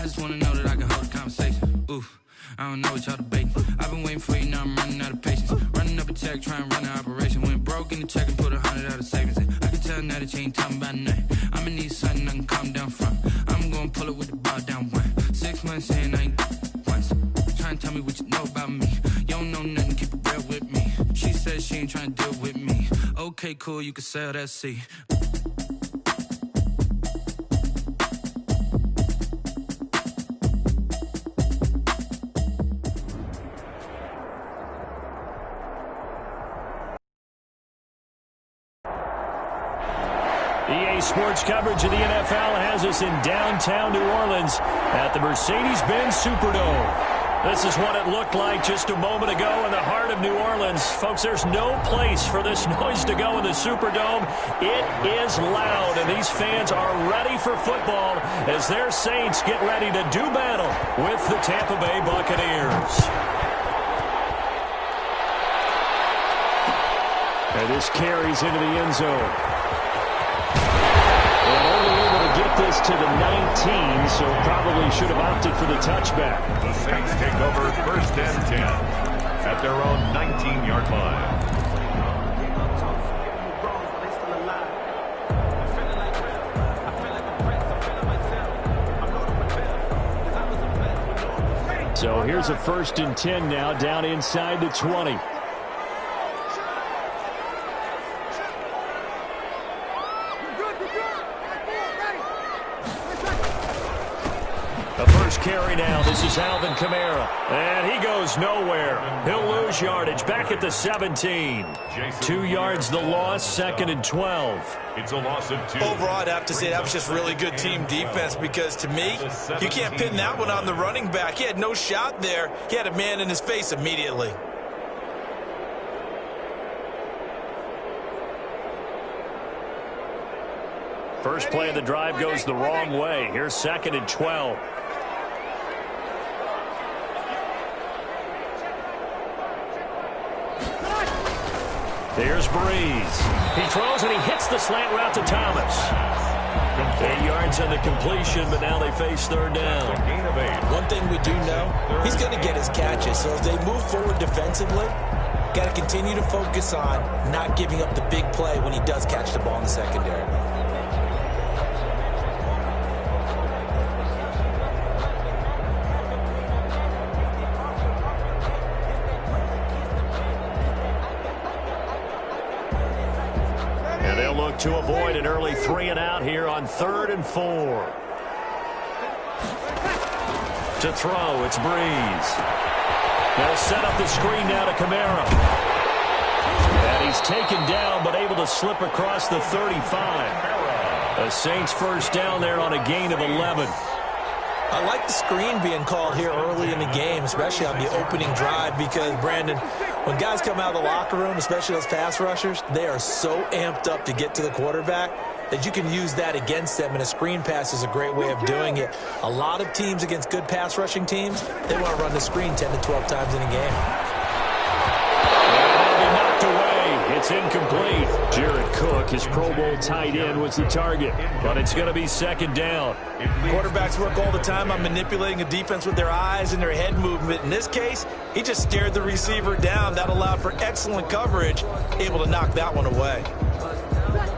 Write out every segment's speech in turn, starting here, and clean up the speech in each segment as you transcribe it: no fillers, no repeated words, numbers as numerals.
just wanna know that I can hold a conversation. Ooh, I don't know what y'all debating. I've been waiting for you, now I'm running out of patience. Running up a check, trying to run an operation. Went broke in the check and put 100 out of savings in. I can tell now that you ain't talking about nothing. I'ma need something I can calm down from. I'm gonna pull it with the ball down one. 6 months in, I ain't once. Trying to tell me what you know about me. You don't know nothing, keep it real with me. She said she ain't trying to deal with me. Okay, cool, you can sell that seat. EA Sports coverage of the NFL has us in downtown New Orleans at the Mercedes-Benz Superdome. This is what it looked like just a moment ago in the heart of New Orleans. Folks, there's no place for this noise to go in the Superdome. It is loud, and these fans are ready for football as their Saints get ready to do battle with the Tampa Bay Buccaneers. And this carries into the end zone. Get this to the 19, so probably should have opted for the touchback. The Saints take over first and 10 at their own 19-yard line. So here's a first and 10 now, down inside the 20. Carry now. This is Alvin Kamara. And he goes nowhere. He'll lose yardage back at the 17. 2 yards the loss, second and 12. It's a loss of 2. Overall, I'd have to say that was just really good team defense because, to me, you can't pin that one on the running back. He had no shot there. He had a man in his face immediately. First play of the drive goes the wrong way. Here's second and 12. There's Breeze. He throws and he hits the slant route to Thomas. 8 yards on the completion, but now they face third down. One thing we do know, he's going to get his catches. So as they move forward defensively, got to continue to focus on not giving up the big play when he does catch the ball in the secondary. To avoid an early 3 and out here on 3rd and 4. To throw, it's Breeze. They'll set up the screen now to Kamara. And he's taken down but able to slip across the 35. The Saints first down there on a gain of 11. I like the screen being called here early in the game, especially on the opening drive, because, Brandon, when guys come out of the locker room, especially those pass rushers, they are so amped up to get to the quarterback that you can use that against them, and a screen pass is a great way of doing it. A lot of teams against good pass rushing teams, they want to run the screen 10 to 12 times in a game. Knocked away. It's incomplete. Jared Cook, his Pro Bowl tight end, was the target, but it's going to be second down. Quarterbacks work all the time on manipulating a defense with their eyes and their head movement. In this case, he just stared the receiver down. That allowed for excellent coverage, able to knock that one away.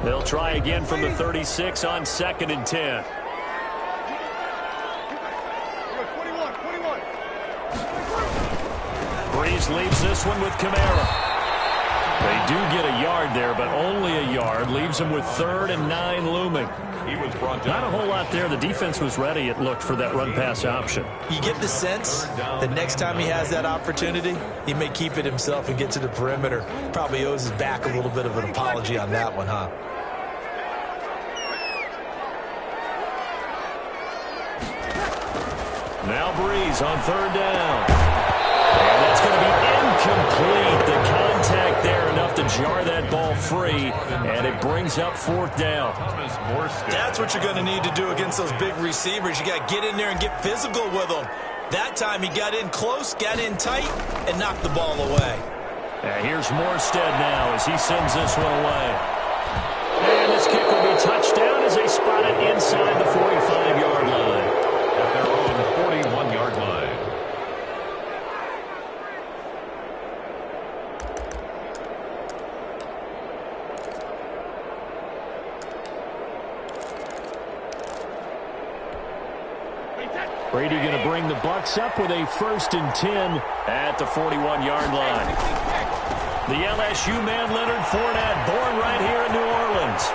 They'll try again from the 36 on second and 10. Breeze leaves this one with Kamara. They do get a yard there, but only a yard. Leaves them with 3rd and 9 looming. He was brought down. Not a whole lot there. The defense was ready, it looked, for that run-pass option. You get the sense that next time he has that opportunity, he may keep it himself and get to the perimeter. Probably owes his back a little bit of an apology on that one, huh? Now Breeze on 3rd down. And that's going to be incomplete. The contact there enough to jar that ball free, and it brings up 4th down. That's what you're going to need to do against those big receivers. You got to get in there and get physical with them. That time he got in close, got in tight, and knocked the ball away. And here's Morstead now as he sends this one away. And this kick will be touched down as they spot it inside the 45-yard line. At their own Brady going to bring the Bucs up with a 1st and 10 at the 41-yard line. The LSU man, Leonard Fournette, born right here in New Orleans.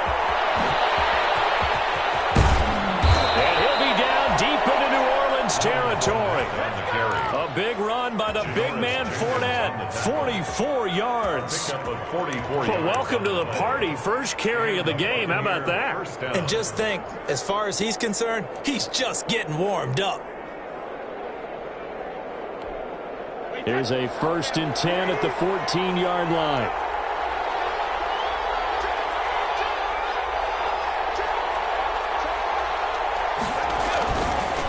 And he'll be down deep into New Orleans territory. A big run by the big man Fournette, 44 yards. Well, welcome to the party. First carry of the game. How about that? And just think, as far as he's concerned, he's just getting warmed up. Here's a 1st and 10 at the 14-yard line.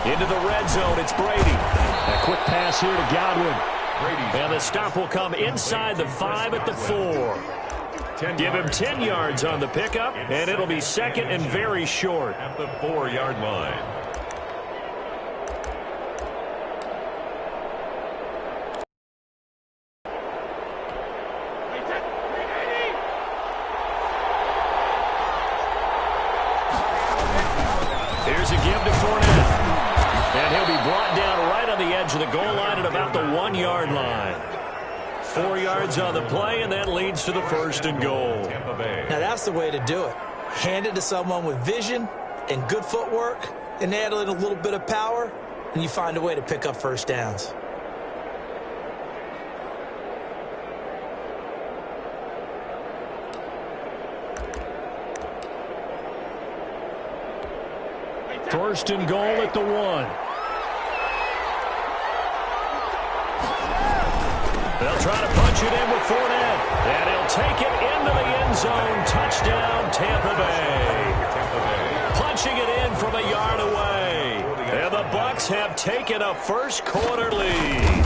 Into the red zone, it's Brady. A quick pass here to Godwin. And the stop will come inside the 5 at the 4. Give him 10 yards on the pickup, and it'll be 2nd and very short. At the 4-yard line. Here's a give to Fournette. And he'll be brought down right on the edge of the goal line at about the 1-yard line. 4 yards on the play, and that leads to the 1st and goal. Now that's the way to do it. Hand it to someone with vision and good footwork, and add in a little bit of power, and you find a way to pick up 1st downs. First and goal at the 1. They'll try to punch it in with Fournette. And he'll take it into the end zone. Touchdown, Tampa Bay. Punching it in from a yard away. And the Bucs have taken a first-quarter lead.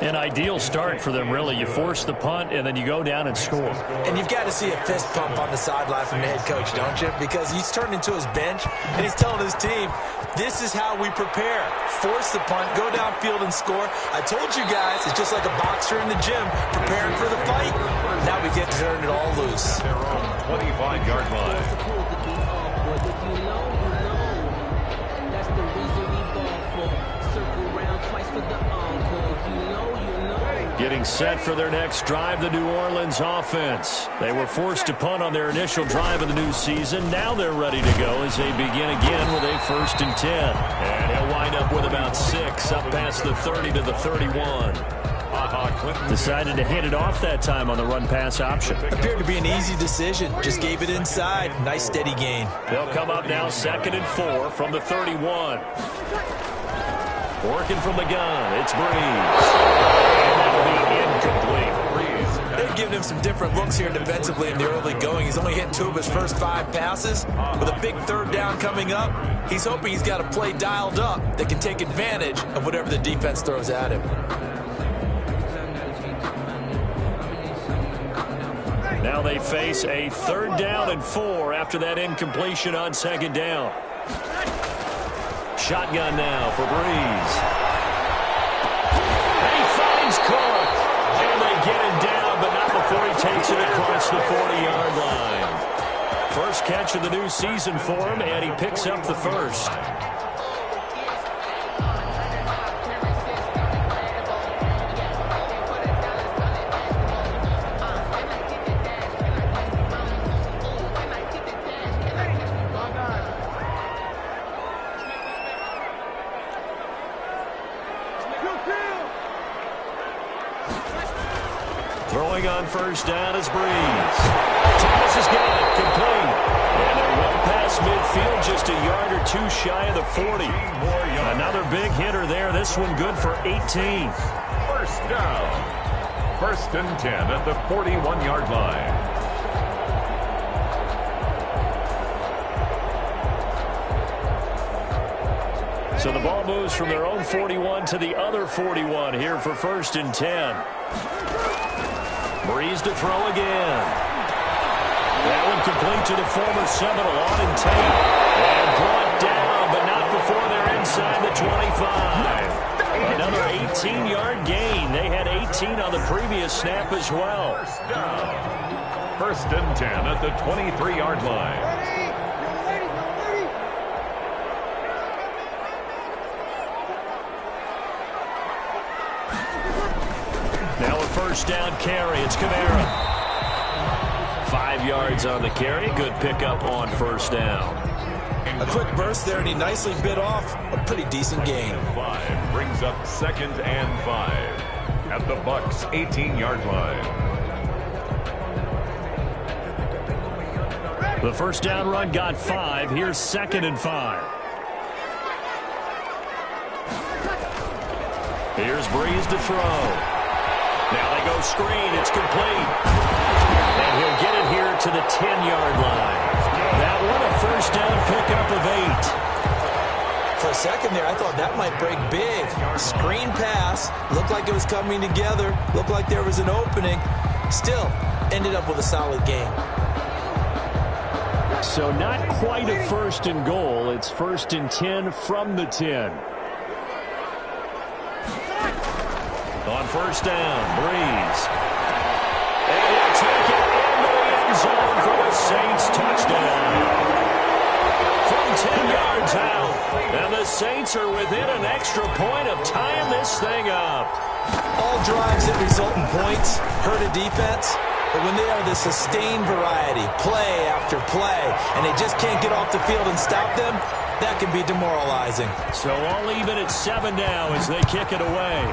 An ideal start for them, really. You force the punt, and then you go down and score. And you've got to see a fist pump on the sideline from the head coach, don't you? Because he's turned into his bench, and he's telling his team, this is how we prepare. Force the punt, go downfield and score. I told you guys, it's just like a boxer in the gym preparing for the fight. Now we get to turn it all loose. Their own 25-yard line. Getting set for their next drive, the New Orleans offense. They were forced to punt on their initial drive of the new season. Now they're ready to go as they begin again with a 1st and 10. And he'll wind up with about 6 up past the 30 to the 31. Decided to hand it off that time on the run-pass option. Appeared to be an easy decision. Just gave it inside. Nice steady gain. They'll come up now 2nd and 4 from the 31. Working from the gun, it's Breeze. Incomplete. They've given him some different looks here defensively in the early going. He's only hit 2 of his first 5 passes. With a big 3rd down coming up, he's hoping he's got a play dialed up that can take advantage of whatever the defense throws at him. Now they face a 3rd down and 4 after that incompletion on 2nd down. Shotgun now for Breeze. And he finds Cook. And they get him down, but not before he takes it across the 40-yard line. First catch of the new season for him, and he picks up the 1st. Throwing on 1st down is Breeze. Thomas has got it, complete. And they're well past midfield, just a yard or 2 shy of the 40. Another big hitter there. This one good for 18. 1st down. 1st and 10 at the 41-yard line. So the ball moves from their own 41 to the other 41 here for 1st and 10. Breeze to throw again. That one complete to the former Seminole, Auden Tate. And brought down, but not before they're inside the 25. Another 18-yard gain. They had 18 on the previous snap as well. 1st and 10 at the 23-yard line. first down carry. It's Kamara. 5 yards on the carry. Good pickup on first down. A quick burst there, and he nicely bit off a pretty decent gain. 5 brings up 2nd and 5 at the Bucs 18-yard line. The first down run got 5. Here's 2nd and 5. Here's Breeze to throw. Now they go screen. It's complete. And he'll get it here to the 10-yard line. That one a first down pickup of 8. For a second there, I thought that might break big. Screen pass. Looked like it was coming together. Looked like there was an opening. Still, ended up with a solid gain. So not quite a 1st and goal. It's 1st and 10 from the 10. On first down, Breeze. And he'll take it into the end zone for the Saints touchdown. From 10 yards out. And the Saints are within an extra point of tying this thing up. All drives that result in points hurt a defense. But when they are the sustained variety, play after play, and they just can't get off the field and stop them, that can be demoralizing. So all even at 7 now as they kick it away.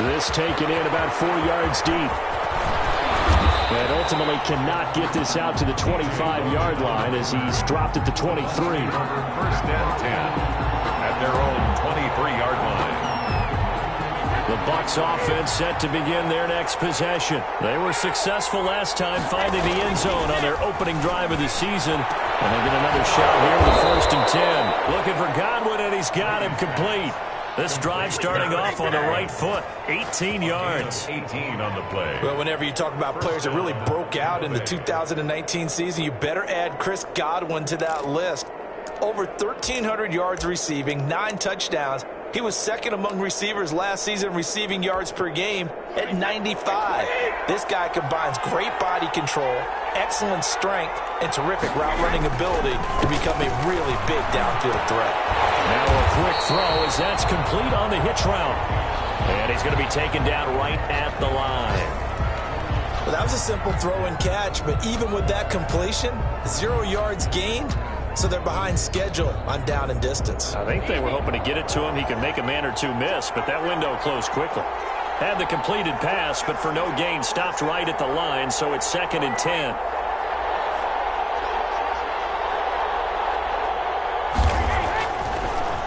This taken in about 4 yards deep. And ultimately cannot get this out to the 25-yard line as he's dropped at the 23. 1st and 10 at their own 23-yard line. The Bucs offense set to begin their next possession. They were successful last time finding the end zone on their opening drive of the season. And they get another shot here with 1st and 10. Looking for Godwin, and he's got him complete. This drive starting off on the right foot. 18 yards. 18 on the play. Well, whenever you talk about players that really broke out in the 2019 season, you better add Chris Godwin to that list. Over 1,300 yards receiving, 9 touchdowns. He was 2nd among receivers last season receiving yards per game at 95. This guy combines great body control, excellent strength, and terrific route running ability to become a really big downfield threat. Now a quick throw as that's complete on the hitch route. And he's going to be taken down right at the line. Well, that was a simple throw and catch, but even with that completion, 0 yards gained. So they're behind schedule on down and distance. I think they were hoping to get it to him. He could make a man or two miss, but that window closed quickly. Had the completed pass, but for no gain, stopped right at the line, so it's 2nd and 10.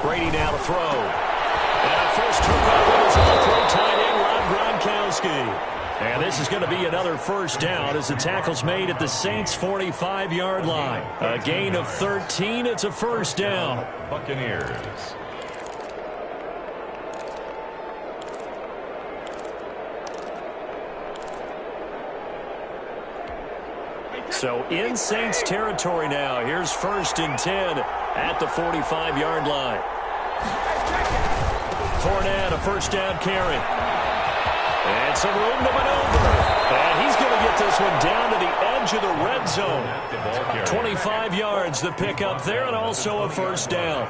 Brady now to throw. And a first turnover is all-pro tight end Rob Gronkowski. And this is going to be another first down as the tackle's made at the Saints' 45-yard line. A gain of 13. It's a first down. Buccaneers. So in Saints territory now. Here's 1st and 10 at the 45-yard line. Fournette, a first down carry. And some room to maneuver. And he's going to get this one down to the edge of the red zone. 25 yards, the pickup there, and also a first down.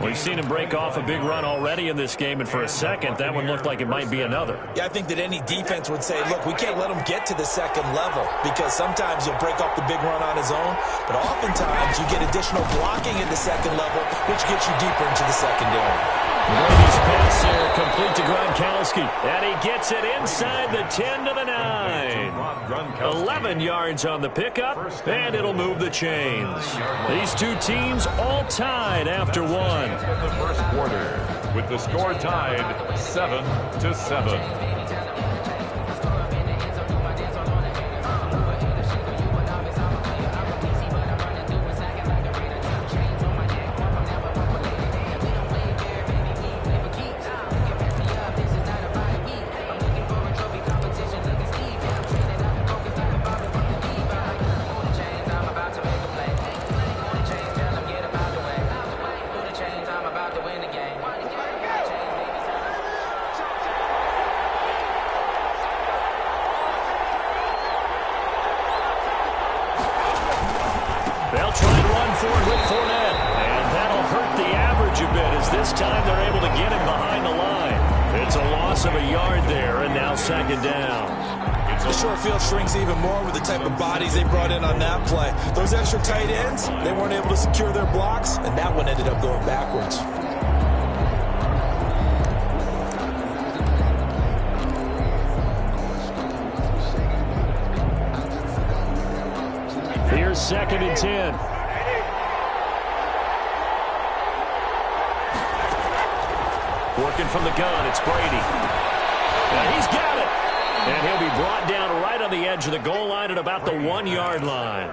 We've seen him break off a big run already in this game, and for a second, that one looked like it might be another. Yeah, I think that any defense would say, look, we can't let him get to the second level because sometimes he'll break off the big run on his own, but oftentimes you get additional blocking at the second level, which gets you deeper into the secondary. Brady's pass there, complete to Gronkowski. And he gets it inside the 10 to the 9. 11 yards on the pickup, and it'll move the chains. These two teams all tied after one. In the first quarter, with the score tied 7-7. They'll try and run forward with Fournette. And that'll hurt the average a bit as this time they're able to get him behind the line. It's a loss of a yard there, and now second down. The short field shrinks even more with the type of bodies they brought in on that play. Those extra tight ends, they weren't able to secure their blocks, and that one ended up going backwards. Here's second and 10. Working from the gun, it's Brady. And he's got it. And he'll be brought down right on the edge of the goal line at about the 1-yard line.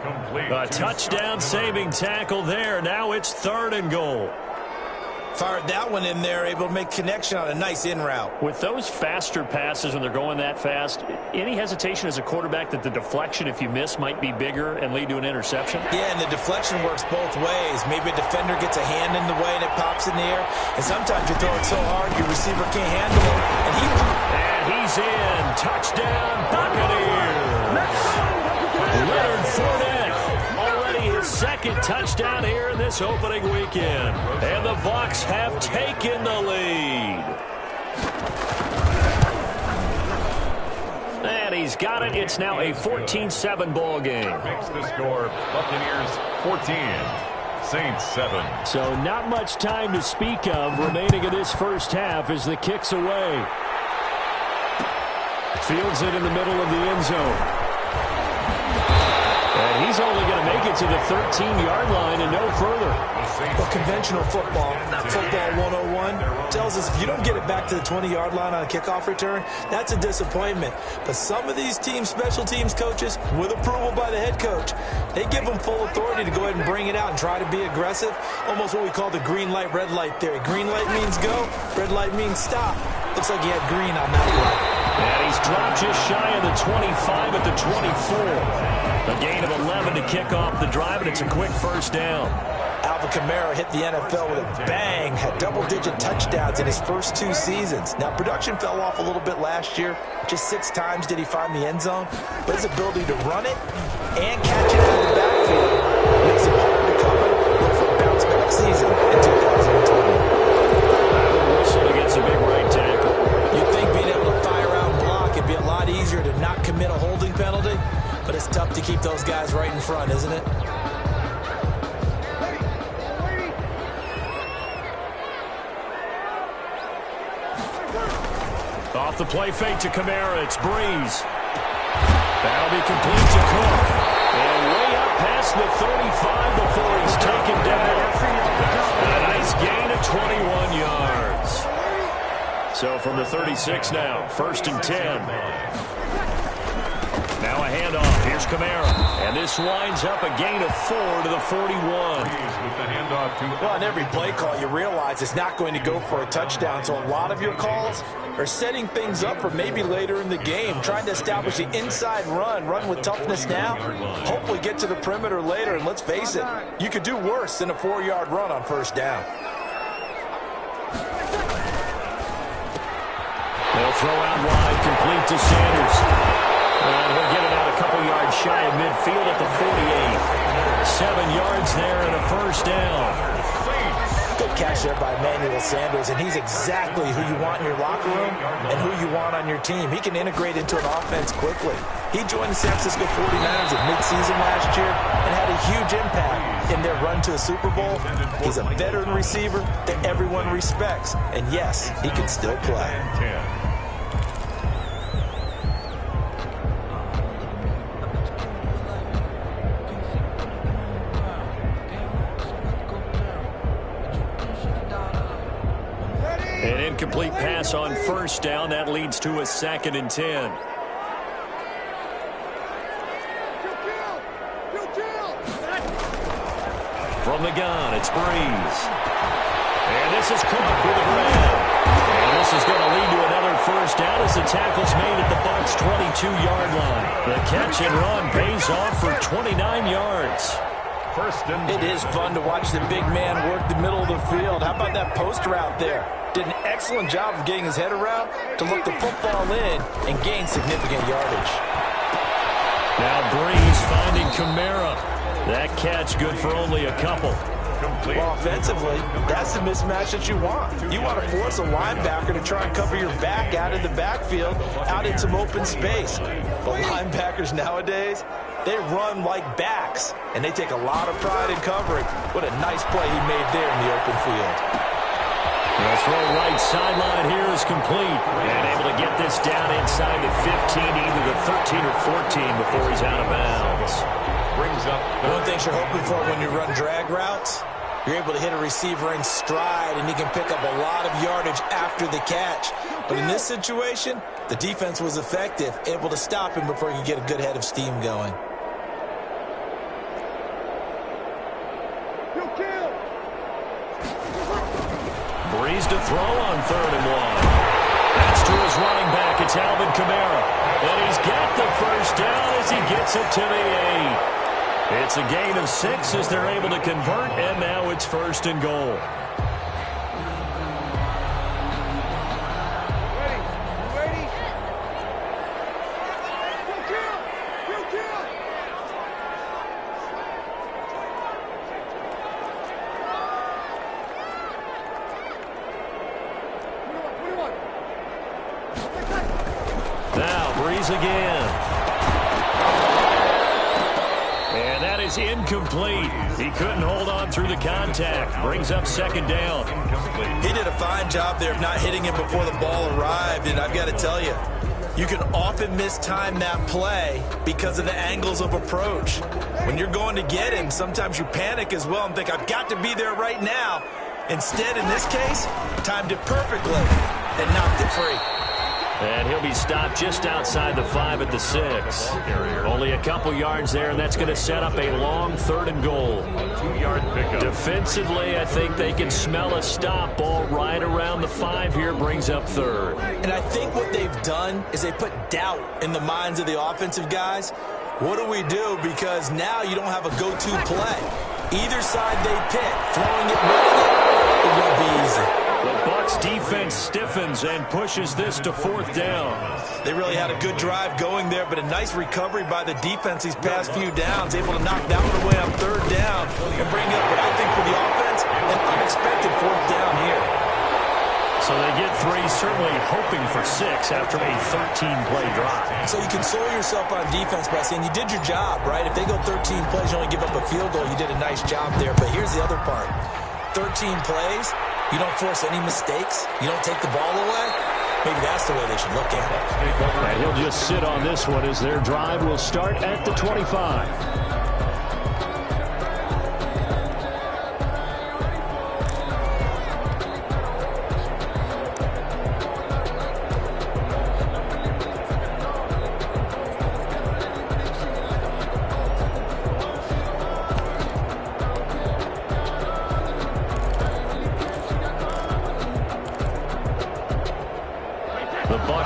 A touchdown-saving tackle there. Now it's 3rd and goal. Fired that one in there, able to make connection on a nice in route. With those faster passes when they're going that fast, any hesitation as a quarterback that the deflection, if you miss, might be bigger and lead to an interception? Yeah, and the deflection works both ways. Maybe a defender gets a hand in the way and it pops in the air. And sometimes you throw it so hard your receiver can't handle it. And he's in. Touchdown, Buccaneers. Leonard Fournette. His second touchdown here in this opening weekend. And the Bucs have taken the lead. And he's got it. It's now a 14-7 ball game. Makes the score Buccaneers 14, Saints 7. So not much time to speak of remaining in this first half as the kick's away. Fields it in the middle of the end zone. And he's only going to make it to the 13-yard line and no further. Well, conventional football 101, tells us if you don't get it back to the 20-yard line on a kickoff return, that's a disappointment. But some of these special teams coaches, with approval by the head coach, they give them full authority to go ahead and bring it out and try to be aggressive. Almost what we call the green light, red light theory. Green light means go, red light means stop. Looks like he had green on that one. And he's dropped just shy of the 25 at the 24. A gain of 11 to kick off the drive, and it's a quick first down. Alvin Kamara hit the NFL with a bang, had double-digit touchdowns in his first 2 seasons. Now, production fell off a little bit last year. Just 6 times did he find the end zone. But his ability to run it and catch it out of the backfield makes it hard to cover. Look for a bounce-back season in 2020. Wilson against a big right tackle. You'd think being able to fire out and block it'd be a lot easier to not commit a holding penalty. But it's tough to keep those guys right in front, isn't it? Off the play fake to Kamara, it's Breeze. That'll be complete to Cook. And way up past the 35 before he's taken down. A nice gain of 21 yards. So from the 36 now, 1st and 10. Now a handoff. Here's Kamara. And this winds up a gain of 4 to the 41. Well, on every play call, you realize it's not going to go for a touchdown. So a lot of your calls are setting things up for maybe later in the game, trying to establish the inside run with toughness now. Hopefully get to the perimeter later. And let's face it, you could do worse than a 4-yard run on first down. They'll throw out wide, complete to Sanders. And he'll get it out a couple yards shy of midfield at the 48. 7 yards there and a first down. Good catch there by Emmanuel Sanders, and he's exactly who you want in your locker room and who you want on your team. He can integrate into an offense quickly. He joined the San Francisco 49ers at midseason last year and had a huge impact in their run to a Super Bowl. He's a veteran receiver that everyone respects, and yes, he can still play. An incomplete pass on first down. That leads to a 2nd and 10. From the gun, it's Breeze. And this is caught with a grab. And this is going to lead to another first down as the tackle's made at the Bucs' 22-yard line. The catch and run pays off for 29 yards. It is fun to watch the big man work the middle of the field. How about that post route there? Did an excellent job of getting his head around to look the football in and gain significant yardage. Now Breeze finding Kamara. That catch good for only a couple. Well, offensively, that's the mismatch that you want. You want to force a linebacker to try and cover your back out of the backfield, out in some open space. But linebackers nowadays, they run like backs, and they take a lot of pride in covering. What a nice play he made there in the open field. The throw right sideline here is complete. And able to get this down inside the 15, either the 13 or 14 before he's out of bounds. Brings up one thing you're hoping for when you run drag routes, you're able to hit a receiver in stride, and he can pick up a lot of yardage after the catch. But in this situation, the defense was effective, able to stop him before he could get a good head of steam going. Breeze to throw on 3rd and 1. That's to his running back. It's Alvin Kamara. And he's got the first down as he gets it to the 8. It's a gain of 6 as they're able to convert, and now it's 1st and goal. Now Breeze again. And that is incomplete. He couldn't hold on through the contact. Brings up 2nd down. He did a fine job there of not hitting him before the ball arrived, and I've got to tell you, you can often mistime that play because of the angles of approach. When you're going to get him, sometimes you panic as well and think, I've got to be there right now. Instead, in this case, timed it perfectly and knocked it free. And he'll be stopped just outside the 5 at the 6. Only a couple yards there, and that's going to set up a long 3rd and goal. 2-yard pickup. Defensively, I think they can smell a stop. Ball right around the 5 here, brings up 3rd. And I think what they've done is they put doubt in the minds of the offensive guys. What do we do? Because now you don't have a go-to play. Either side they pick, throwing it, running it won't be easy. The Bucs defense stiffens and pushes this to 4th down. They really had a good drive going there, but a nice recovery by the defense these past few downs, able to knock that one away on 3rd down and bring up what I think for the offense, an unexpected 4th down here. So they get 3, certainly hoping for 6 after a 13-play drive. So you console yourself on defense by saying you did your job, right? If they go 13 plays, you only give up a field goal, you did a nice job there. But here's the other part. 13 plays, you don't force any mistakes, you don't take the ball away. Maybe that's the way they should look at it. And he'll just sit on this one as their drive will start at the 25.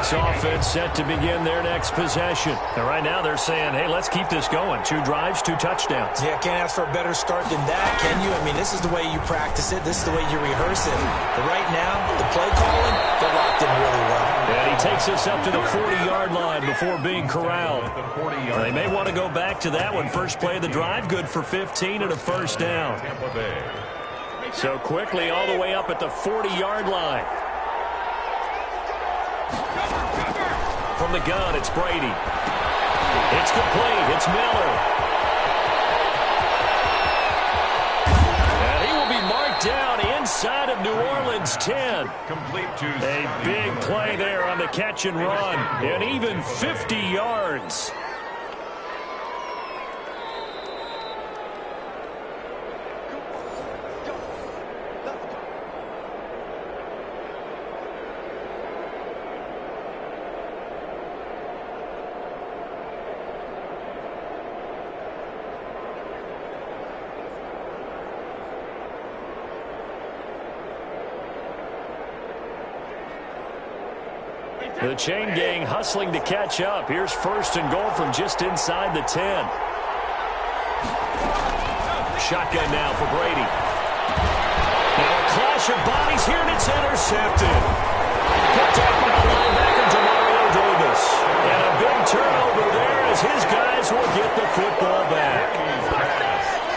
Offense set to begin their next possession. And right now they're saying, hey, let's keep this going. 2 drives, 2 touchdowns. Yeah, can't ask for a better start than that, can you? I mean, this is the way you practice it. This is the way you rehearse it. But right now, the play calling, they're locked in really well. And he takes us up to the 40-yard line before being corralled. They may want to go back to that one. First play of the drive, good for 15 and a 1st down. So quickly all the way up at the 40-yard line. From the gun, it's Brady. It's complete. It's Miller. And he will be marked down inside of New Orleans 10. Complete to a big play there on the catch and run. And even 50 yards. The chain gang hustling to catch up. Here's 1st and goal from just inside the 10. Shotgun now for Brady. Now a clash of bodies here, and it's intercepted. Picked up by linebacker Demario Davis. And a big turnover there as his guys will get the football back.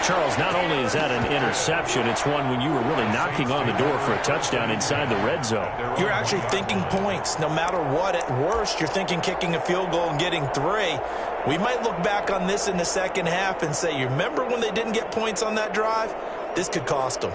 Charles, not only is that an interception, it's one when you were really knocking on the door for a touchdown inside the red zone. You're actually thinking points. No matter what, at worst, you're thinking kicking a field goal and getting 3. We might look back on this in the second half and say, you remember when they didn't get points on that drive? This could cost them.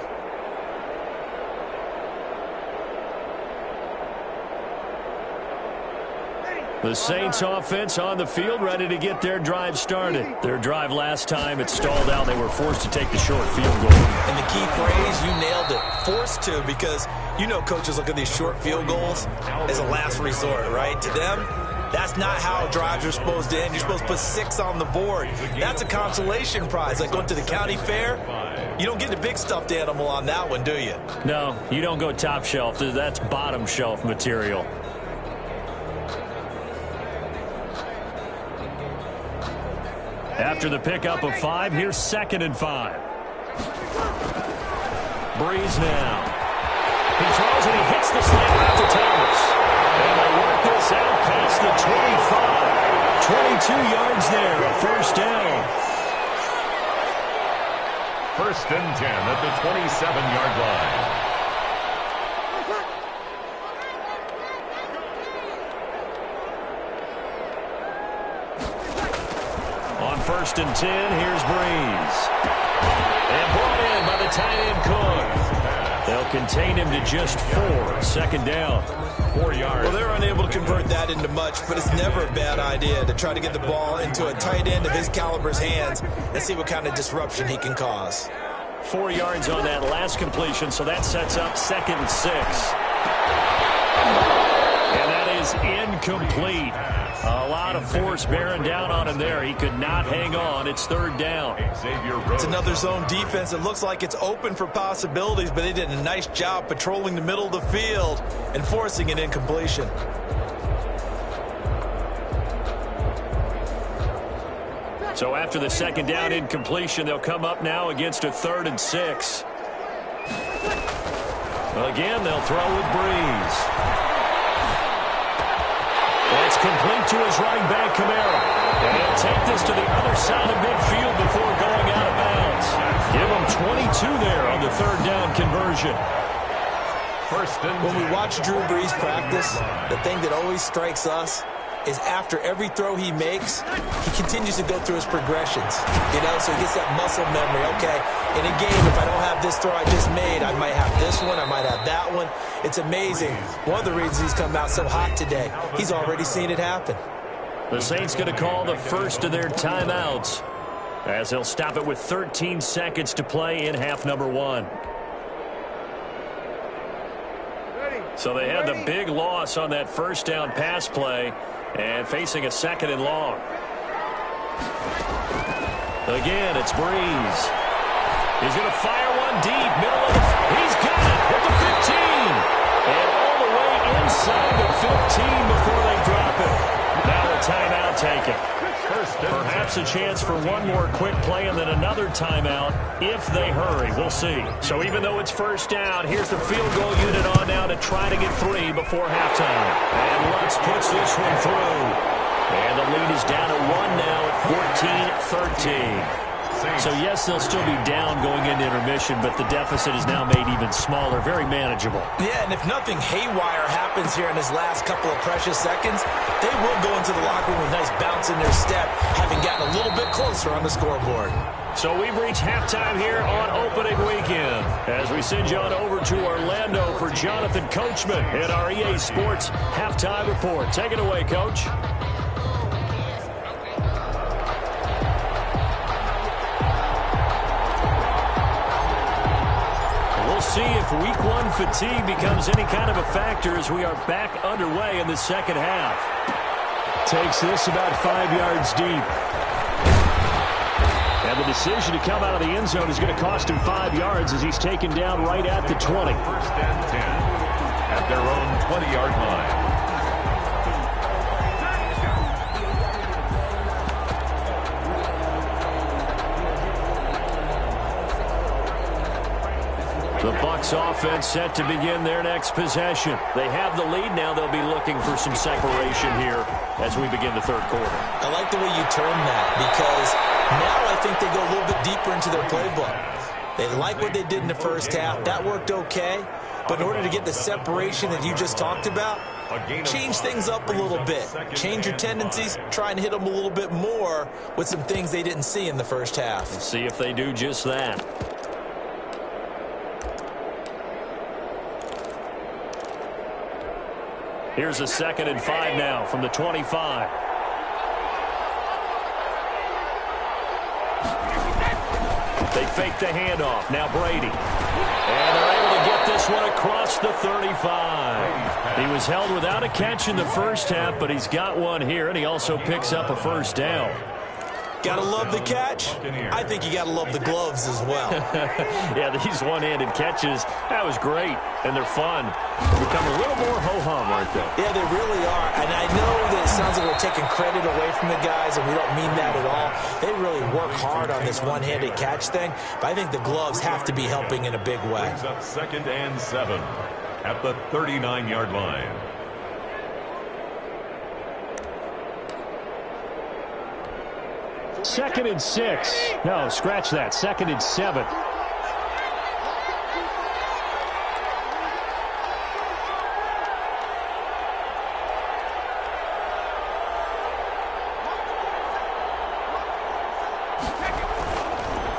The Saints offense on the field, ready to get their drive started. Their drive last time, it stalled out. They were forced to take the short field goal. And the key phrase, you nailed it, forced to, because you know coaches look at these short field goals as a last resort, right? To them, that's not how drives are supposed to end. You're supposed to put 6 on the board. That's a consolation prize. Like going to the county fair, you don't get the big stuffed animal on that one, do you? No, you don't go top shelf. That's bottom shelf material. After the pickup of 5, here's 2nd and 5. Breeze now. He throws and he hits the slant out to Thomas. And they work this out past the 25. 22 yards there, a first down. 1st and 10 at the 27-yard line. On 1st and 10, here's Breeze. And brought in by the tight end Cook. They'll contain him to just 4. 2nd down. 4 yards. Well, they're unable to convert that into much, but it's never a bad idea to try to get the ball into a tight end of his caliber's hands and see what kind of disruption he can cause. 4 yards on that last completion, so that sets up 2nd and 6. And that is incomplete. A lot of force bearing down on him there. He could not hang on. It's 3rd down. It's another zone defense. It looks like it's open for possibilities, but they did a nice job patrolling the middle of the field and forcing an incompletion. So after the 2nd down incompletion, they'll come up now against a 3rd and 6. Again, they'll throw with Breeze. That's complete to his running back, Kamara. And he'll take this to the other side of midfield before going out of bounds. Give him 22 there on the 3rd down conversion. When we watch Drew Brees practice, the thing that always strikes us is after every throw he makes, he continues to go through his progressions. You know, so he gets that muscle memory. Okay, in a game, if I don't have this throw I just made, I might have this one, I might have that one. It's amazing. One of the reasons he's come out so hot today, he's already seen it happen. The Saints going to call the first of their timeouts as they'll stop it with 13 seconds to play in half number 1. So they had the big loss on that 1st down pass play and facing a 2nd and long. Again, it's Breeze. He's going to fire one deep, middle of the... He's got it at the 15. And all the way inside the 15 before they drop it. Now a timeout taken. Perhaps a chance for one more quick play and then another timeout if they hurry. We'll see. So even though it's 1st down, here's the field goal unit on now to try to get 3 before halftime. And Lutz puts this one through. And the lead is down to 1 now at 14-13. So, yes, they'll still be down going into intermission, but the deficit is now made even smaller, very manageable. Yeah, and if nothing haywire happens here in his last couple of precious seconds, they will go into the locker room with a nice bounce in their step, having gotten a little bit closer on the scoreboard. So we've reached halftime here on opening weekend as we send you on over to Orlando for Jonathan Coachman in our EA Sports Halftime Report. Take it away, Coach. See if week 1 fatigue becomes any kind of a factor as we are back underway in the 2nd half. Takes this about 5 yards deep. And the decision to come out of the end zone is going to cost him 5 yards as he's taken down right at the 20. 1st and 10 at their own 20-yard line. The Bucs offense set to begin their next possession. They have the lead now. They'll be looking for some separation here. as we begin the third quarter. I like the way you term that, because now I think they go a little bit deeper into their playbook. They like what they did in the first half. That worked okay. But in order to get the separation that you just talked about, change things up a little bit. Change your tendencies. Try and hit them a little bit more with some things they didn't see in the first half. Let's see if they do just that. Here's a 2nd and 5 now from the 25. They fake the handoff. Now Brady. And they're able to get this one across the 35. He was held without a catch in the first half, but he's got one here, and he also picks up a first down. Gotta love the catch. I think you gotta love the gloves as well. Yeah, these one-handed catches, that was great, and they're fun. Become a little more ho-hum, aren't they? Yeah, they really are. And I know that it sounds like we're taking credit away from the guys, and we don't mean that at all. They really work hard on this one-handed catch thing, but I think the gloves have to be helping in a big way. Brings up 2nd and 7 at the 39-yard line. Second and 6. No, scratch that. 2nd and 7.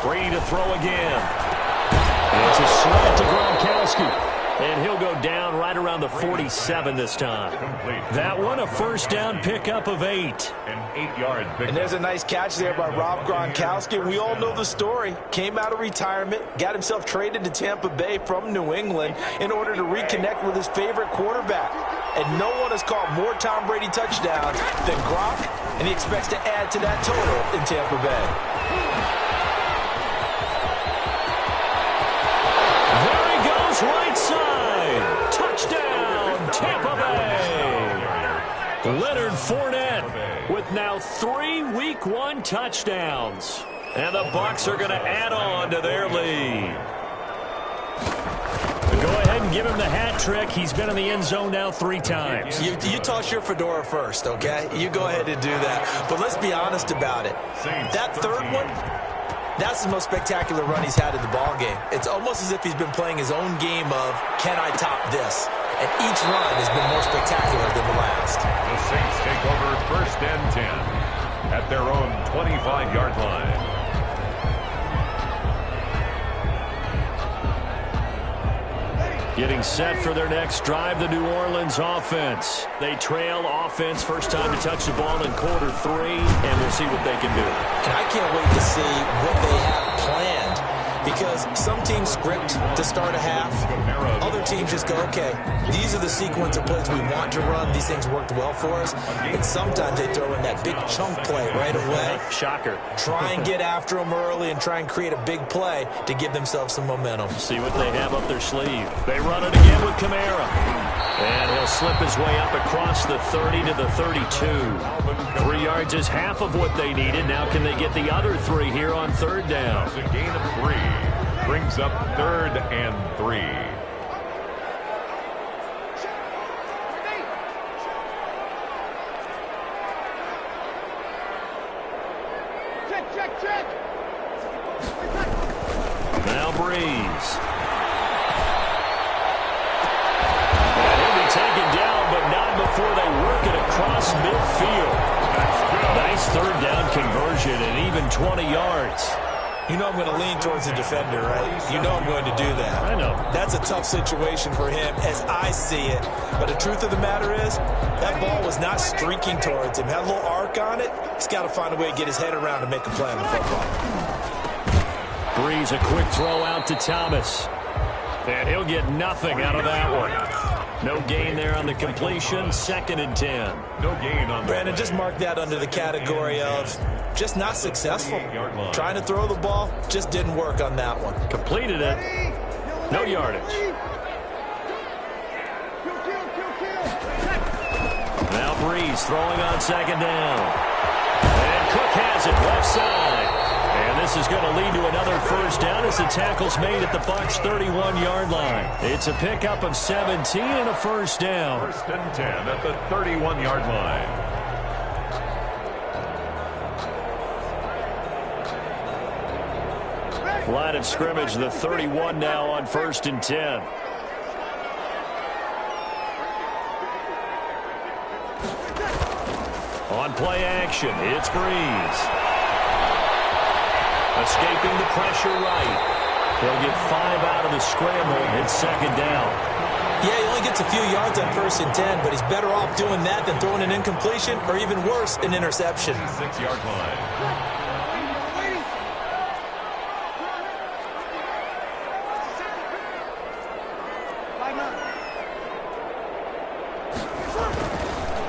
Brady to throw again. And it's a slant to Gronkowski. And he'll go down right around the 47 this time. That one, a first down pickup of 8. An 8-yard pickup. And there's a nice catch there by Rob Gronkowski. We all know the story. Came out of retirement, got himself traded to Tampa Bay from New England in order to reconnect with his favorite quarterback. And no one has caught more Tom Brady touchdowns than Gronk, and he expects to add to that total in Tampa Bay. Right side. Touchdown, Tampa Bay. Leonard Fournette with now 3 Week 1 touchdowns. And the Bucs are going to add on to their lead. Go ahead and give him the hat trick. He's been in the end zone now 3 times. You toss your fedora first, okay? You go ahead and do that. But let's be honest about it. That third one, that's the most spectacular run he's had in the ballgame. It's almost as if he's been playing his own game of, can I top this? And each run has been more spectacular than the last. The Saints take over 1st and 10 at their own 25-yard line. Getting set for their next drive, the New Orleans offense. They trail offense, first time to touch the ball in quarter 3, and we'll see what they can do. And I can't wait to see what they have planned, because some teams script to start a half. Other teams just go, okay, these are the sequence of plays we want to run. These things worked well for us. And sometimes they throw in that big chunk play right away. Shocker. Try and get after them early and try and create a big play to give themselves some momentum. See what they have up their sleeve. They run it again with Kamara. And he'll slip his way up across the 30 to the 32. 3 yards is half of what they needed. Now can they get the other 3 here on 3rd down? It's a gain of 3. Brings up 3rd and 3. Check. Now Breeze. And he'll be taken down, but not before they work it across midfield. Nice 3rd down conversion and even 20 yards. You know I'm going to lean towards the defender, right? You know I'm going to do that. I know. That's a tough situation for him as I see it. But the truth of the matter is, that ball was not streaking towards him. Had a little arc on it. He's got to find a way to get his head around and make a play on the football. Breeze, a quick throw out to Thomas. And he'll get nothing out of that one. No gain there on the completion. 2nd and 10. No gain on Brandon, just mark that under the category of just not successful. Trying to throw the ball, just didn't work on that one. Completed it. No yardage. Now Breeze throwing on 2nd down. And Cook has it left side. And this is going to lead to another first down as the tackle's made at the Bucs' 31-yard line. It's a pickup of 17 and a first down. 1st and 10 at the 31-yard line. Line of scrimmage, the 31 now on 1st and 10. On play action, it's Breeze. Escaping the pressure right. He'll get 5 out of the scramble. It's 2nd down. Yeah, he only gets a few yards on 1st and 10, but he's better off doing that than throwing an incompletion or even worse, an interception. 6-yard line.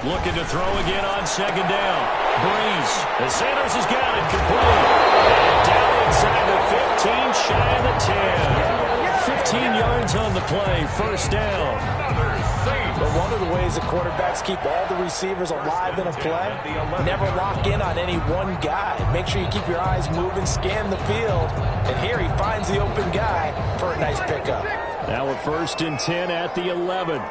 Looking to throw again on 2nd down. Breeze. And Sanders has got it complete. And down inside the 15, shy of the 10. 15 yards on the play. 1st down. But one of the ways the quarterbacks keep all the receivers alive in a play, never lock in on any one guy. Make sure you keep your eyes moving, scan the field. And here he finds the open guy for a nice pickup. Now a 1st and 10 at the 11.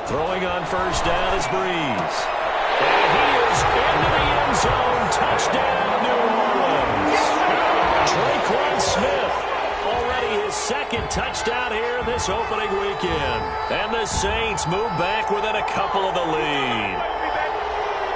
Throwing on 1st down is Breeze. And he is into the end zone. Touchdown, New Orleans. Traquan Smith, already his 2nd touchdown here this opening weekend. And the Saints move back within a couple of the lead.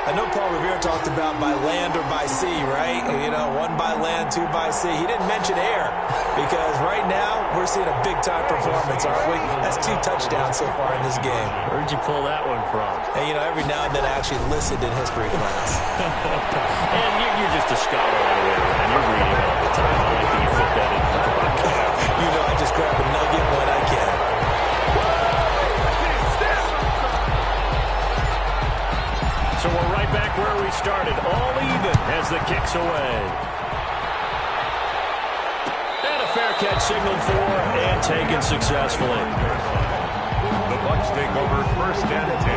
I know Paul Revere talked about by land or by sea, right? You know, 1 by land, 2 by sea. He didn't mention air because right now we're seeing a big-time performance, aren't we? That's 2 touchdowns so far in this game. Where'd you pull that one from? And, you know, every now and then I actually listened in history class. And you're just a scholar all the way around. You're reading all the time. I like that you fit that in for broadcast. You know, I just grab a nugget when I can. So we're right back where we started, all even as the kick's away. And a fair catch signaled for and taken successfully. The Bucs take over 1st and 10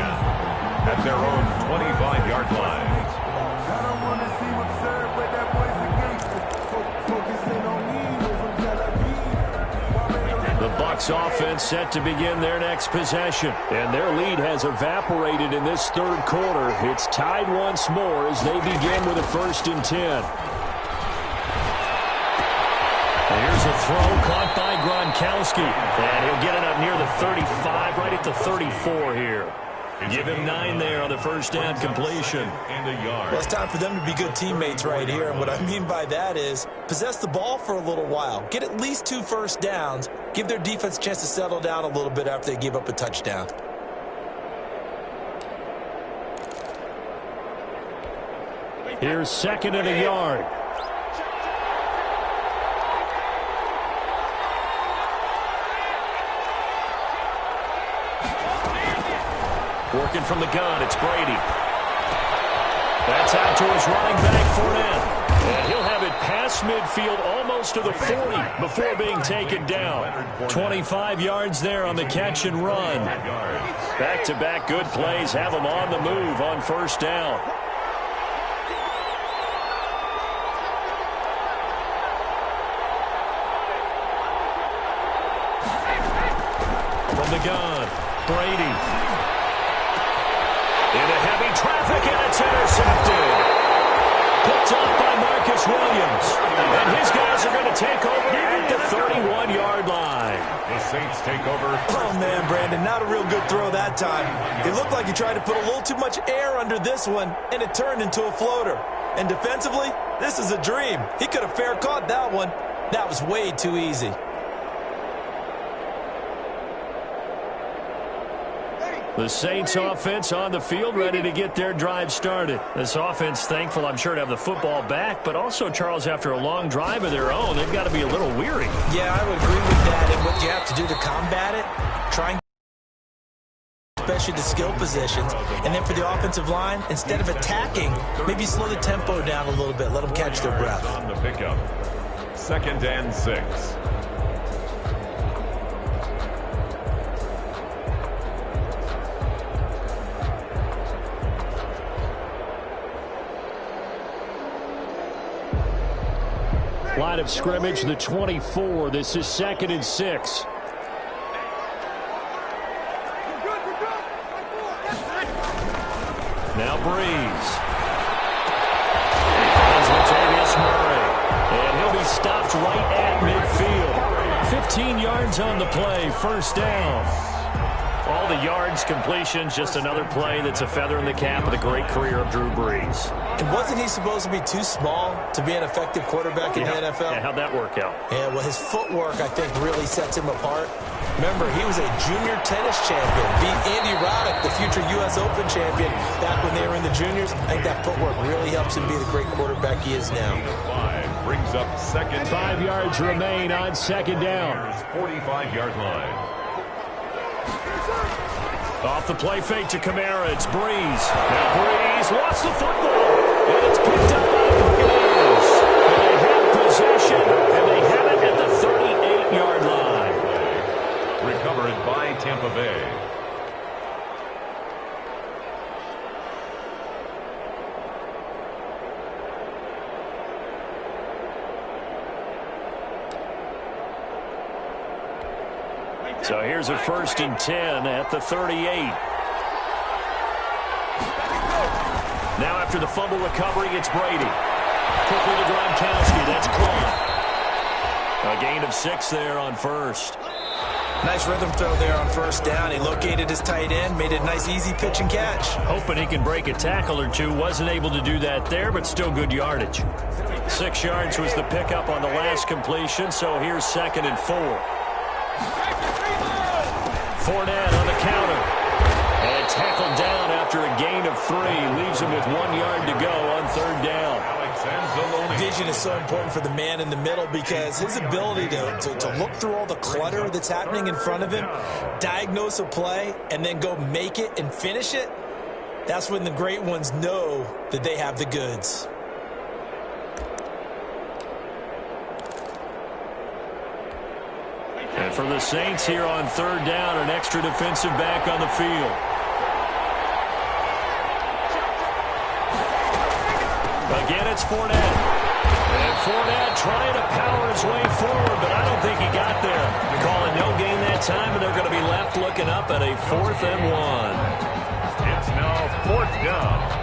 at their own 25-yard line. The Bucs offense set to begin their next possession. And their lead has evaporated in this 3rd quarter. It's tied once more as they begin with a 1st and 10. Here's a throw caught by Gronkowski. And he'll get it up near the 35, right at the 34 here. Give him 9 there on the 1st down completion. Well, it's time for them to be good teammates right here. And what I mean by that is possess the ball for a little while. Get at least 2 first downs. Give their defense a chance to settle down a little bit after they give up a touchdown. Here's 2nd and a yard. Working from the gun, it's Brady. That's out to his running back, Fournette. And he'll have it past midfield almost to the 40 before being taken down. 25 yards there on the catch and run. Back-to-back good plays have them on the move on 1st down. From the gun, Brady. Into heavy traffic, and it's intercepted. Picked off by Marcus Williams. And his guys are going to take over at the 31-yard line. The Saints take over. Oh, man, Brandon, not a real good throw that time. It looked like he tried to put a little too much air under this one, and it turned into a floater. And defensively, this is a dream. He could have fair caught that one. That was way too easy. The Saints offense on the field, ready to get their drive started. This offense thankful, I'm sure, to have the football back, but also, Charles, after a long drive of their own, they've got to be a little weary. Yeah, I would agree with that. And what you have to do to combat it, trying especially the skill positions. And then for the offensive line, instead of attacking, maybe slow the tempo down a little bit. Let them catch their breath. On the pickup. 2nd and 6. Line of scrimmage, the 24. This is 2nd and 6. Now Breeze. Finds Latavius Murray. And he'll be stopped right at midfield. 15 yards on the play. First down. All the yards, completions, just another play that's a feather in the cap of the great career of Drew Brees. And wasn't he supposed to be too small to be an effective quarterback in the NFL? Yeah, how'd that work out? Yeah, well, his footwork, I think, really sets him apart. Remember, he was a junior tennis champion, beat Andy Roddick, the future U.S. Open champion, back when they were in the juniors. I think that footwork really helps him be the great quarterback he is now. 5 brings up 2nd. 5 yards remain on 2nd down. 45-yard line. Off the play fake to Kamara, it's Breeze. Now Breeze lost the football, and it's picked up by the Buccaneers. And they have possession, and they have it at the 38-yard line. Recovered by Tampa Bay. So here's a 1st and 10 at the 38. Now after the fumble recovery, it's Brady. Quickly to Gronkowski. That's caught. A gain of 6 there on 1st. Nice rhythm throw there on 1st down. He located his tight end, made it a nice easy pitch and catch. Hoping he can break a tackle or two. Wasn't able to do that there, but still good yardage. 6 yards was the pickup on the last completion, so here's 2nd and 4. Fournette on the counter. And tackled down after a gain of 3. Leaves him with 1 yard to go on 3rd down. Vision is so important for the man in the middle because his ability to look through all the clutter that's happening in front of him, diagnose a play, and then go make it and finish it, that's when the great ones know that they have the goods. And for the Saints here on 3rd down, an extra defensive back on the field. Again, it's Fournette. And Fournette trying to power his way forward, but I don't think he got there. Calling no gain that time, and they're going to be left looking up at a 4th and 1. It's now 4th down.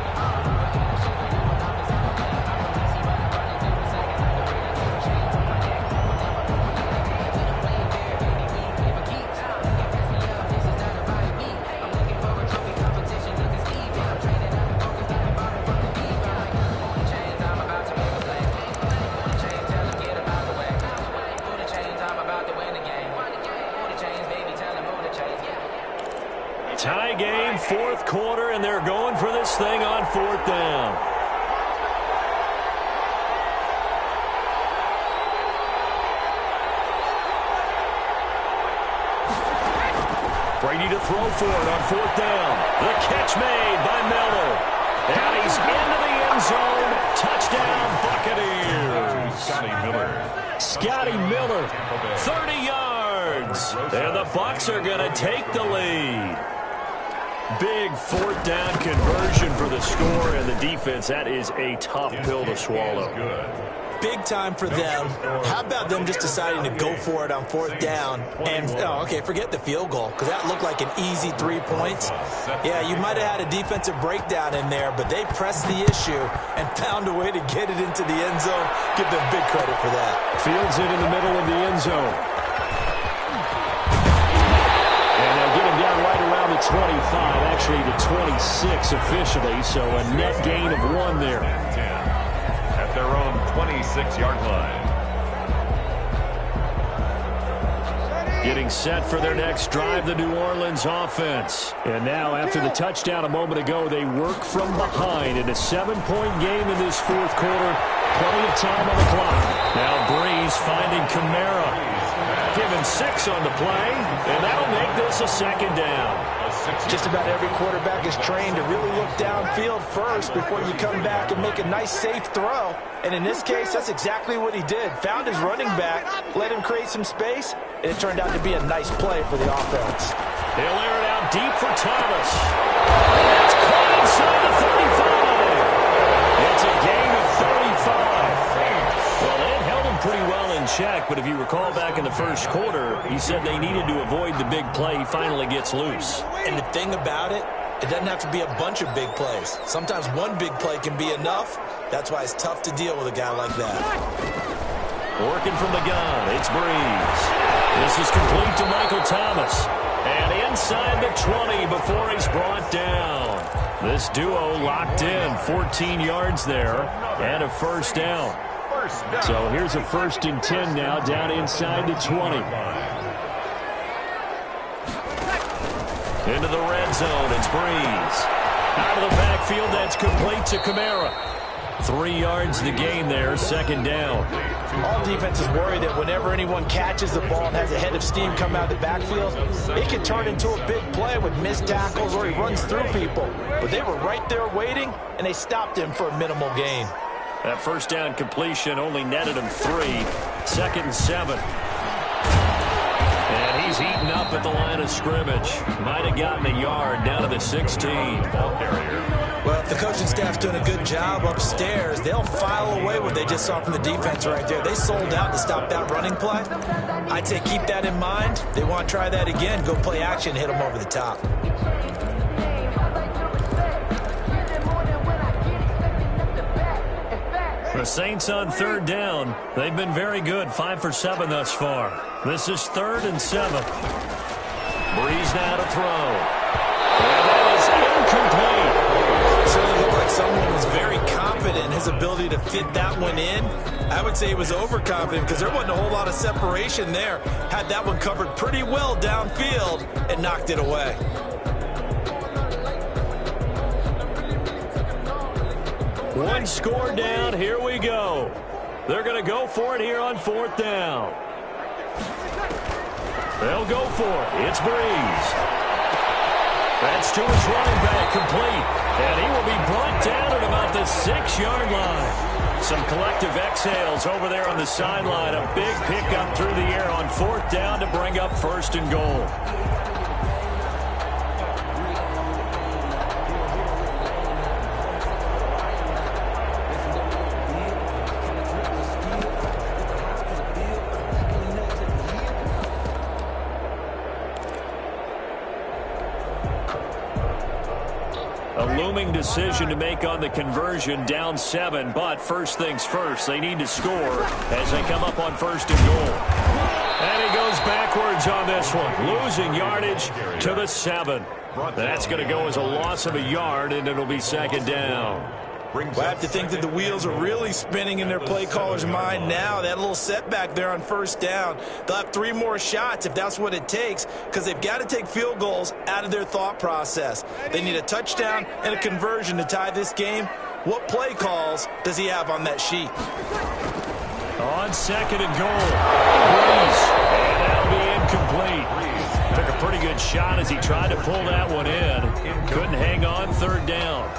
Tie game, 4th quarter, and they're going for this thing on 4th down. Brady to throw for it on 4th down. The catch made by Miller. And he's into the end zone. Touchdown, Buccaneers. Scotty Miller, 30 yards. And the Bucs are going to take the lead. Big 4th down conversion for the score, and the defense, that is a tough pill to swallow. Big time for them. How about them just deciding to go for it on 4th down? And, okay, forget the field goal, because that looked like an easy 3 points. Yeah, you might have had a defensive breakdown in there, but they pressed the issue and found a way to get it into the end zone. Give them big credit for that. Fields it in the middle of the end zone. And they'll get him down right around the 25, actually the 26 officially, so a net gain of 1 there. At their own 26-yard line. Getting set for their next drive, the New Orleans offense. And now, after the touchdown a moment ago, they work from behind in a 7-point game in this 4th quarter. Plenty of time on the clock. Now Breeze finding Kamara. Given 6 on the play, and that'll make this a 2nd down. Just about every quarterback is trained to really look downfield first before you come back and make a nice, safe throw. And in this case, that's exactly what he did. Found his running back, let him create some space, and it turned out to be a nice play for the offense. They'll air it out deep for Thomas. And that's caught inside the 35. It's a gain of 35. Well, it held him in check, but if you recall back in the first quarter, he said they needed to avoid the big play. He finally gets loose. And the thing about it, it doesn't have to be a bunch of big plays. Sometimes one big play can be enough. That's why it's tough to deal with a guy like that. Working from the gun, it's Breeze. This is complete to Michael Thomas. And inside the 20 before he's brought down. This duo locked in, 14 yards there, and a first down. So here's a 1st and 10 now, down inside the 20. Into the red zone, it's Breeze. Out of the backfield, that's complete to Kamara. 3 yards the gain there, 2nd down. All defenses worry that whenever anyone catches the ball and has a head of steam come out of the backfield, it can turn into a big play with missed tackles or he runs through people. But they were right there waiting, and they stopped him for a minimal gain. That first down completion only netted him 3. 2nd and 7. And he's eaten up at the line of scrimmage. Might have gotten a yard down to the 16. Ball carrier. Well, if the coaching staff's doing a good job upstairs, they'll file away what they just saw from the defense right there. They sold out to stop that running play. I'd say keep that in mind. They want to try that again. Go play action, hit them over the top. The Saints on 3rd down. They've been very good, 5 for 7 thus far. This is 3rd and 7. Breeze now to throw. And that is incomplete. Certainly looked like someone was very confident in his ability to fit that one in. I would say he was overconfident because there wasn't a whole lot of separation there. Had that one covered pretty well downfield and knocked it away. One score down. Here we go. They're going to go for it here on 4th down. They'll go for it. It's Breeze. That's to his running back, complete. And he will be brought down at about the 6-yard line. Some collective exhales over there on the sideline. A big pickup through the air on 4th down to bring up 1st and goal. Decision to make on the conversion, down 7, but first things first, they need to score as they come up on 1st and goal. And he goes backwards on this one, losing yardage to the 7. That's going to go as a loss of a yard, and it'll be 2nd down. Well, I have to think that the wheels are really spinning in their play caller's mind now. They had a little setback there on 1st down. They'll have 3 more shots if that's what it takes, because they've got to take field goals out of their thought process. They need a touchdown and a conversion to tie this game. What play calls does he have on that sheet? On 2nd and goal, Breeze, and that'll be incomplete. Took a pretty good shot as he tried to pull that one in. Couldn't hang on, 3rd down.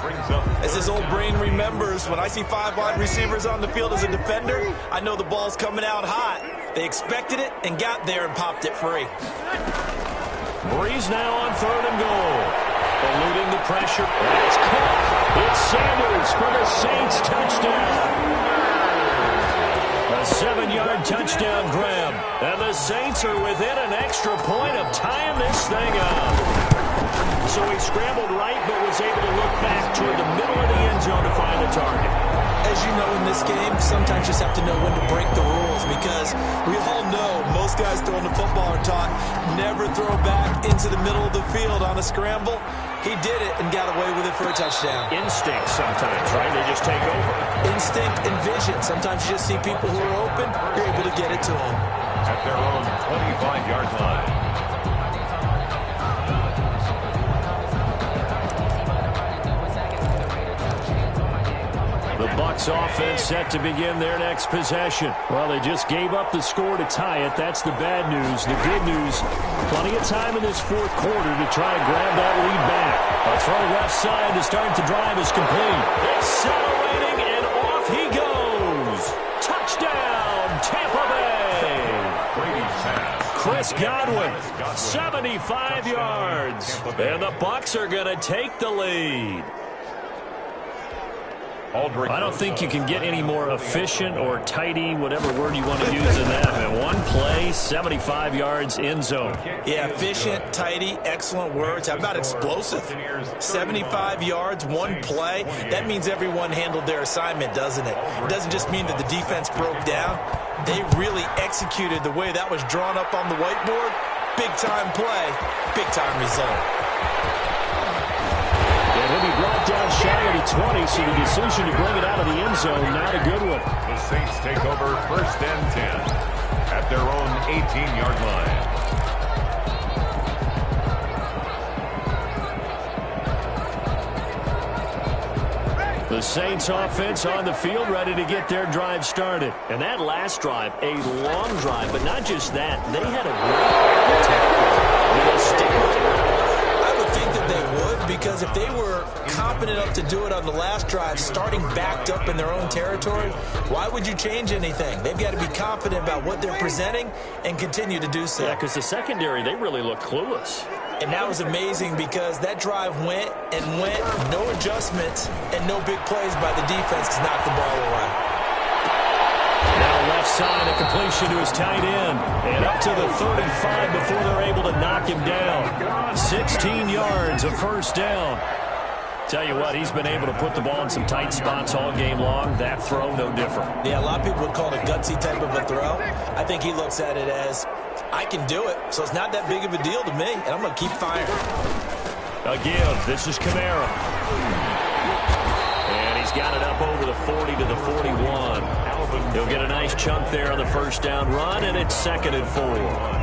As his old brain remembers, when I see 5 wide receivers on the field as a defender, I know the ball's coming out hot. They expected it and got there and popped it free. Breeze now on 3rd and goal. Eluding the pressure. That's caught. It's Sanders for the Saints touchdown. A 7-yard touchdown grab. And the Saints are within an extra point of tying this thing up. So he scrambled right, but was able to look back toward the middle of the end zone to find the target. As you know, in this game, sometimes you just have to know when to break the rules, because we all know most guys throwing the football are taught never throw back into the middle of the field on a scramble. He did it and got away with it for a touchdown. Instinct sometimes, right? They just take over. Instinct and vision. Sometimes you just see people who are open, you're able to get it to them. At their own 25-yard line. The Bucs offense set to begin their next possession. Well, they just gave up the score to tie it. That's the bad news. The good news, plenty of time in this 4th quarter to try and grab that lead back. A throw left side to start the drive is complete. Accelerating, and off he goes. Touchdown, Tampa Bay. Chris Godwin, 75 yards. And the Bucs are going to take the lead. I don't think you can get any more efficient or tidy, whatever word you want to use in that. And one play, 75 yards, end zone. Yeah, efficient, tidy, excellent words. How about explosive? 75 yards, one play. That means everyone handled their assignment, doesn't it? It doesn't just mean that the defense broke down. They really executed the way that was drawn up on the whiteboard. Big-time play, big-time result. And he'll be brought down shy of the 20, so the decision to bring it out of the end zone, not a good one. The Saints take over 1st and 10 at their own 18-yard line. The Saints offense on the field, ready to get their drive started. And that last drive, a long drive, but not just that. They had a great attack. Because if they were competent enough to do it on the last drive, starting backed up in their own territory, why would you change anything? They've got to be confident about what they're presenting and continue to do so. Yeah, because the secondary, they really look clueless. And that was amazing because that drive went and went, no adjustments and no big plays by the defense to knock the ball away. Now left side, a completion to his tight end. And up to the 35 before they're able to knock him down. 16 yards, a first down. Tell you what, he's been able to put the ball in some tight spots all game long. That throw, no different. Yeah, a lot of people would call it a gutsy type of a throw. I think he looks at it as, I can do it, so it's not that big of a deal to me, and I'm going to keep firing. A give. This is Kamara. And he's got it up over the 40 to the 41. He'll get a nice chunk there on the first down run, and it's 2nd and 4.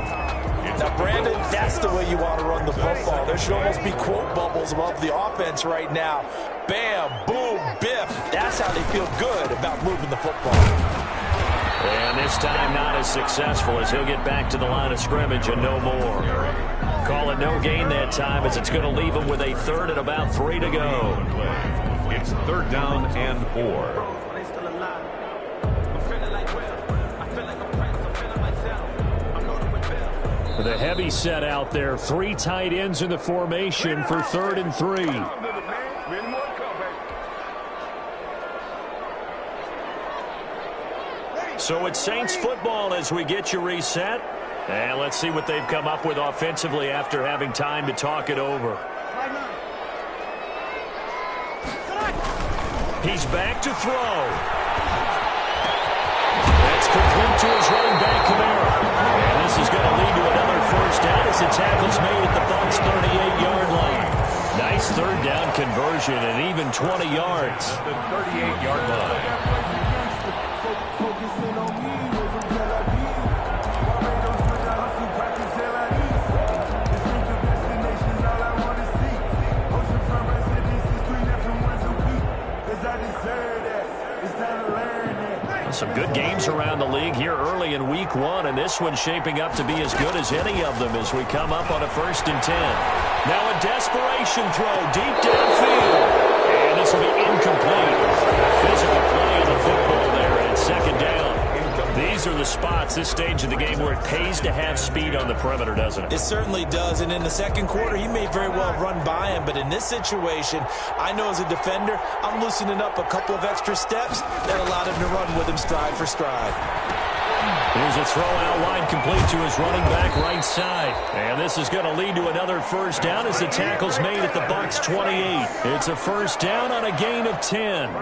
Now, Brandon, that's the way you want to run the football. There should almost be quote bubbles above the offense right now. Bam, boom, biff. That's how they feel good about moving the football. And this time not as successful as he'll get back to the line of scrimmage and no more. Call it no gain that time as it's going to leave him with a 3rd and about 3 to go. It's 3rd down and 4. The heavy set out there. 3 tight ends in the formation for 3rd and 3. So it's Saints football as we get you reset. And let's see what they've come up with offensively after having time to talk it over. He's back to throw. That's complete to his running back, Kamara. And this is going to lead to another first down as the tackle's made at the Bucs' 38-yard line. Nice 3rd down conversion and even 20 yards. The 38-yard line. Some good games around the league here early in week 1, and this one's shaping up to be as good as any of them as we come up on a 1st and 10. Now a desperation throw deep downfield, and this will be incomplete. Physical play on the football there, and it's 2nd down. These are the spots, this stage of the game, where it pays to have speed on the perimeter, doesn't it? It certainly does, and in the 2nd quarter, he may very well run by him, but in this situation, I know as a defender, I'm loosening up a couple of extra steps that allowed him to run with him stride for stride. Here's a throw out wide complete to his running back right side. And this is going to lead to another first down as the tackle's made at the Bucs' 28. It's a first down on a gain of 10.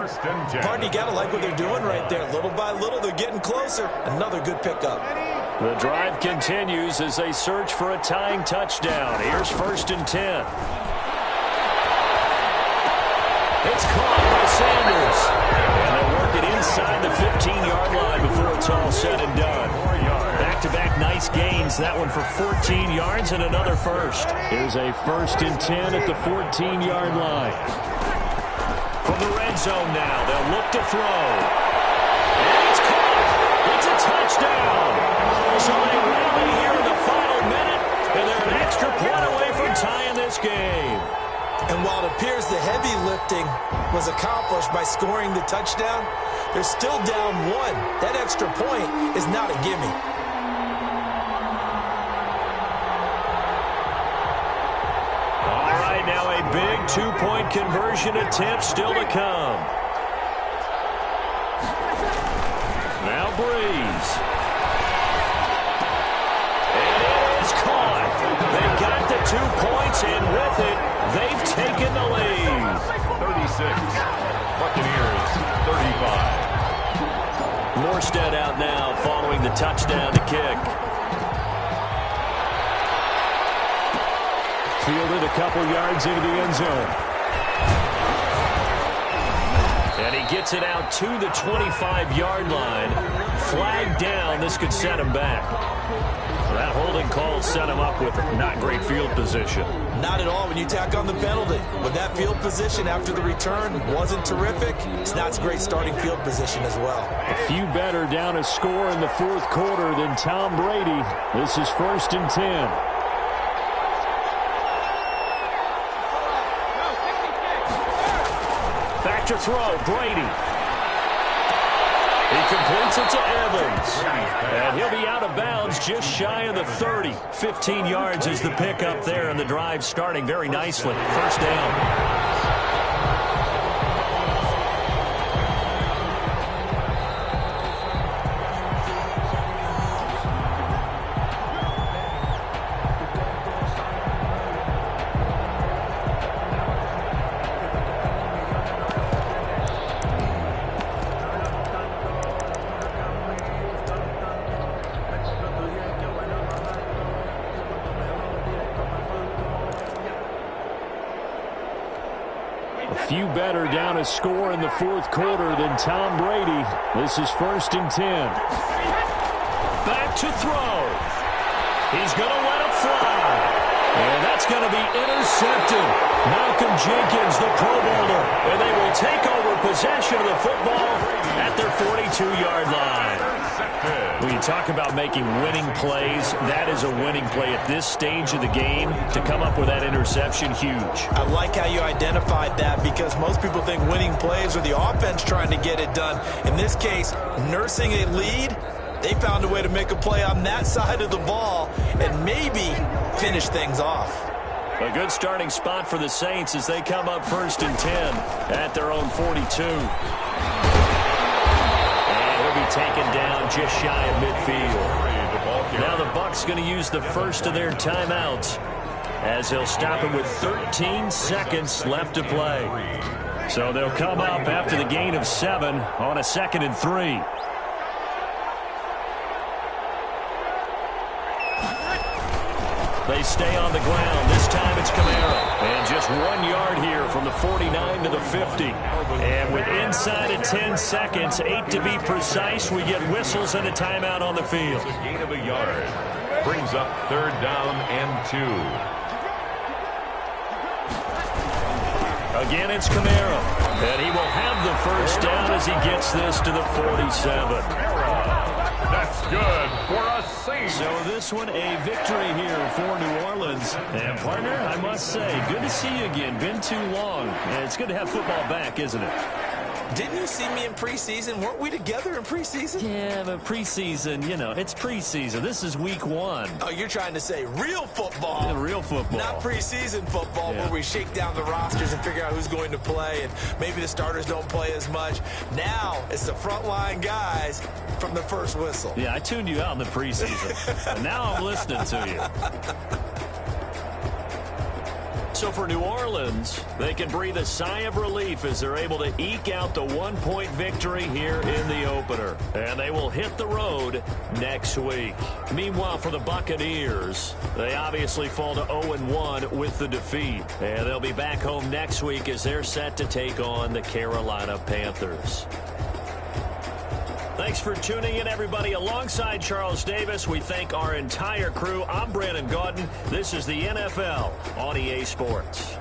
Pardon, you got to like what they're doing right there. Little by little, they're getting closer. Another good pickup. The drive continues as they search for a tying touchdown. Here's 1st and 10. It's caught by Sanders. And they'll work it inside the 15-yard line before it's all said and done. Back-to-back nice gains. That one for 14 yards and another first. Here's a 1st and 10 at the 14-yard line. From the red zone now, they'll look to throw. And it's caught. It's a touchdown. So they rally here in the final minute, and they're an extra point away from tying this game. And while it appears the heavy lifting was accomplished by scoring the touchdown, they're still down 1. That extra point is not a gimme. All right, now a big 2-point conversion attempt still to come. Breeze. And it is caught. They got the 2 points, and with it, they've taken the lead. 36. Buccaneers, 35. Morstead out now following the touchdown to kick. Fielded a couple yards into the end zone. And he gets it out to the 25-yard line. Flag down. This could set him back. That holding call set him up with not great field position. Not at all when you tack on the penalty. With that field position after the return wasn't terrific, it's not a great starting field position as well. A few better down a score in the fourth quarter than Tom Brady. This is 1st and 10. Back to throw, Brady. He completes it to Evans. And he'll be out of bounds just shy of the 30. 15 yards is the pickup there, and the drive starting very nicely. First down. Few better down a score in the fourth quarter than Tom Brady. This is 1st and 10. Back to throw. He's going to let it fly. And that's going to be intercepted. Malcolm Jenkins, the Pro Bowler. And they will take over possession of the football at their 42-yard line. When you talk about making winning plays, that is a winning play at this stage of the game. To come up with that interception, huge. I like how you identified that because most people think winning plays are the offense trying to get it done. In this case, nursing a lead, they found a way to make a play on that side of the ball and maybe finish things off. A good starting spot for the Saints as they come up 1st and 10 at their own 42. Taken down just shy of midfield. Now the Bucs going to use the first of their timeouts as they'll stop it with 13 seconds left to play. So they'll come up after the gain of 7 on a 2nd and 3. They stay on the ground. This time it's Kamara. And just 1 yard here from the 49 to the 50. And with inside of 10 seconds, 8 to be precise, we get whistles and a timeout on the field. A gain of a yard. Brings up 3rd down and 2. Again, it's Kamara. And he will have the first down as he gets this to the 47. That's good for a Saints. So this one, a victory here for New Orleans. And, partner, I must say, good to see you again. Been too long. And it's good to have football back, isn't it? Didn't you see me in preseason? Weren't we together in preseason? Yeah, but preseason, you know, it's preseason. This is week 1. Oh, you're trying to say real football. Yeah, real football. Not preseason football where we shake down the rosters and figure out who's going to play and maybe the starters don't play as much. Now it's the frontline guys from the first whistle. Yeah, I tuned you out in the preseason. And now I'm listening to you. So for New Orleans, they can breathe a sigh of relief as they're able to eke out the 1-point victory here in the opener. And they will hit the road next week. Meanwhile, for the Buccaneers, they obviously fall to 0-1 with the defeat. And they'll be back home next week as they're set to take on the Carolina Panthers. Thanks for tuning in, everybody. Alongside Charles Davis, we thank our entire crew. I'm Brandon Gaudin. This is the NFL on EA Sports.